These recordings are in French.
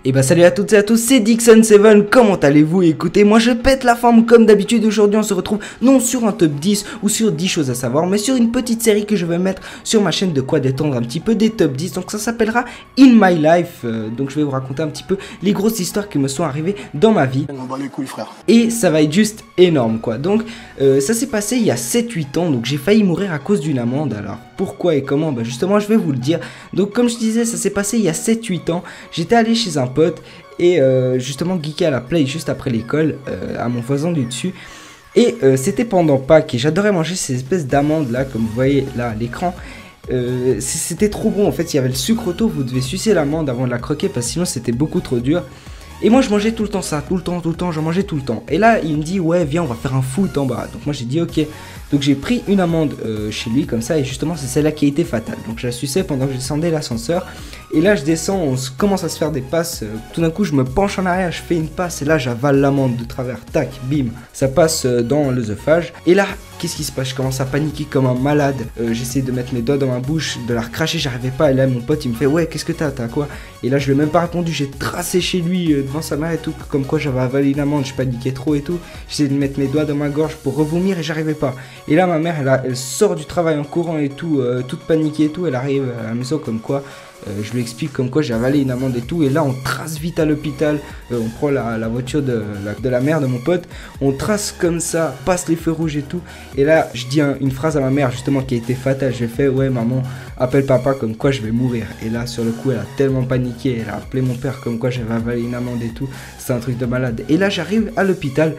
Et bah salut à toutes et à tous, c'est Dixon7, comment allez-vous? Écoutez, moi je pète la forme comme d'habitude. Aujourd'hui on se retrouve non sur un top 10 ou sur 10 choses à savoir, mais sur une petite série que je vais mettre sur ma chaîne de quoi détendre un petit peu des top 10. Donc ça s'appellera In My Life, donc je vais vous raconter un petit peu les grosses histoires qui me sont arrivées dans ma vie. On bat les couilles frère. Et ça va être juste énorme quoi. Donc ça s'est passé il y a 7-8 ans, donc j'ai failli mourir à cause d'une amende. Alors pourquoi et comment? Bah justement je vais vous le dire. Donc comme je disais, ça s'est passé il y a 7-8 ans. J'étais allé chez un pote et justement geeker à la play juste après l'école à mon voisin du dessus. Et c'était pendant Pâques et j'adorais manger ces espèces d'amandes là, comme vous voyez là à l'écran. C'était trop bon en fait, il y avait le sucre autour, vous devez sucer l'amande avant de la croquer parce que sinon c'était beaucoup trop dur. Et moi je mangeais tout le temps ça, tout le temps, j'en mangeais tout le temps. Et là il me dit ouais viens on va faire un foot en bas. Donc moi j'ai dit ok. Donc j'ai pris une amande chez lui comme ça et justement c'est celle-là qui a été fatale. Donc je la suçais pendant que je descendais l'ascenseur. Et là je descends, on commence à se faire des passes. Tout d'un coup je me penche en arrière, je fais une passe et là j'avale l'amande de travers. Tac, bim, ça passe dans l'œsophage. Et là qu'est-ce qui se passe? Je commence à paniquer comme un malade. J'essaie de mettre mes doigts dans ma bouche, de la recracher, j'arrivais pas. Et là mon pote il me fait ouais qu'est-ce que t'as quoi? Et là je lui ai même pas répondu, j'ai tracé chez lui devant sa mère et tout, comme quoi j'avais avalé une amande, je paniquais trop et tout. J'essayais de mettre mes doigts dans ma gorge pour revomir et j'arrivais pas. Et là ma mère elle sort du travail en courant et tout, toute paniquée et tout, elle arrive à la maison comme quoi. Je lui explique comme quoi j'ai avalé une amande et tout. Et là on trace vite à l'hôpital. On prend la voiture de la mère de mon pote. On trace comme ça, passe les feux rouges et tout. Et là je dis une phrase à ma mère justement qui a été fatale. Je lui ai fait ouais maman appelle papa comme quoi je vais mourir. Et là sur le coup elle a tellement paniqué. Elle a appelé mon père comme quoi j'avais avalé une amande et tout. C'est un truc de malade. Et là j'arrive à l'hôpital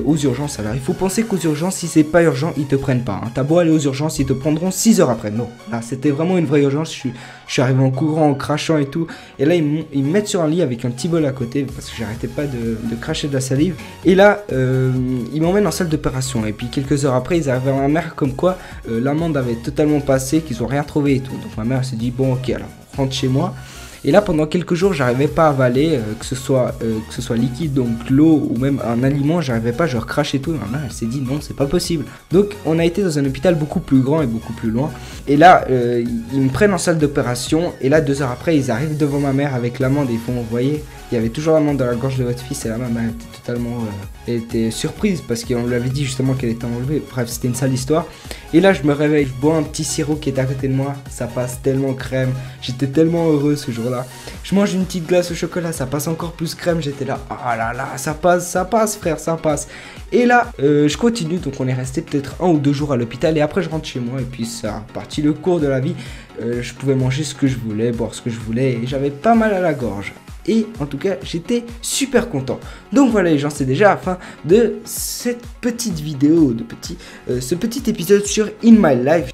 aux urgences. Alors il faut penser qu'aux urgences si c'est pas urgent ils te prennent pas hein. T'as beau aller aux urgences ils te prendront 6 heures après. Non là c'était vraiment une vraie urgence. Je suis arrivé en courant, en crachant et tout. Et là, ils me mettent sur un lit avec un petit bol à côté parce que j'arrêtais pas de cracher de la salive. Et là, ils m'emmènent en salle d'opération. Et puis quelques heures après, ils arrivent à ma mère comme quoi l'amande avait totalement passé, qu'ils ont rien trouvé et tout. Donc ma mère s'est dit bon ok, alors rentre chez moi. Et là pendant quelques jours j'arrivais pas à avaler que ce soit liquide donc l'eau ou même un aliment, j'arrivais pas, je recrache et tout. Ma mère elle s'est dit non c'est pas possible. Donc on a été dans un hôpital beaucoup plus grand et beaucoup plus loin. Et là ils me prennent en salle d'opération. Et là 2 heures après ils arrivent devant ma mère avec l'amande et ils font vous voyez il y avait toujours l'amande dans la gorge de votre fils. Et là ma mère était totalement elle était surprise parce qu'on lui avait dit justement qu'elle était enlevée. Bref c'était une sale histoire. Et là je me réveille, je bois un petit sirop qui est à côté de moi, ça passe tellement crème, j'étais tellement heureux ce jour-là. Je mange une petite glace au chocolat, ça passe encore plus crème, j'étais là, ah là là, ça passe frère, ça passe. Et là, je continue, donc on est resté peut-être 1 ou 2 jours à l'hôpital et après je rentre chez moi et puis ça a parti le cours de la vie. Je pouvais manger ce que je voulais, boire ce que je voulais et j'avais pas mal à la gorge. Et en tout cas, j'étais super content. Donc voilà les gens, c'est déjà la fin de cette petite vidéo, ce petit épisode sur In My Life.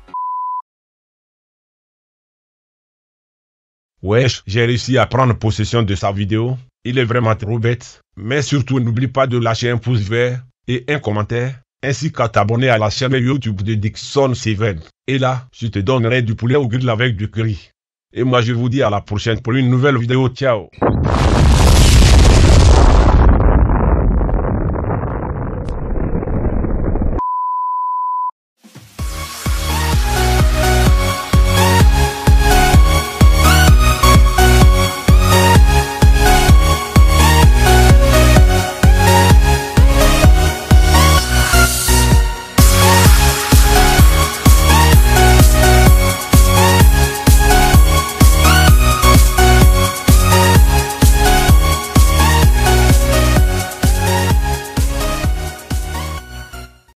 Wesh, j'ai réussi à prendre possession de sa vidéo. Il est vraiment trop bête. Mais surtout, n'oublie pas de lâcher un pouce vert et un commentaire, ainsi qu'à t'abonner à la chaîne YouTube de Dixon7. Et là, je te donnerai du poulet au grill avec du curry. Et moi, je vous dis à la prochaine pour une nouvelle vidéo. Ciao!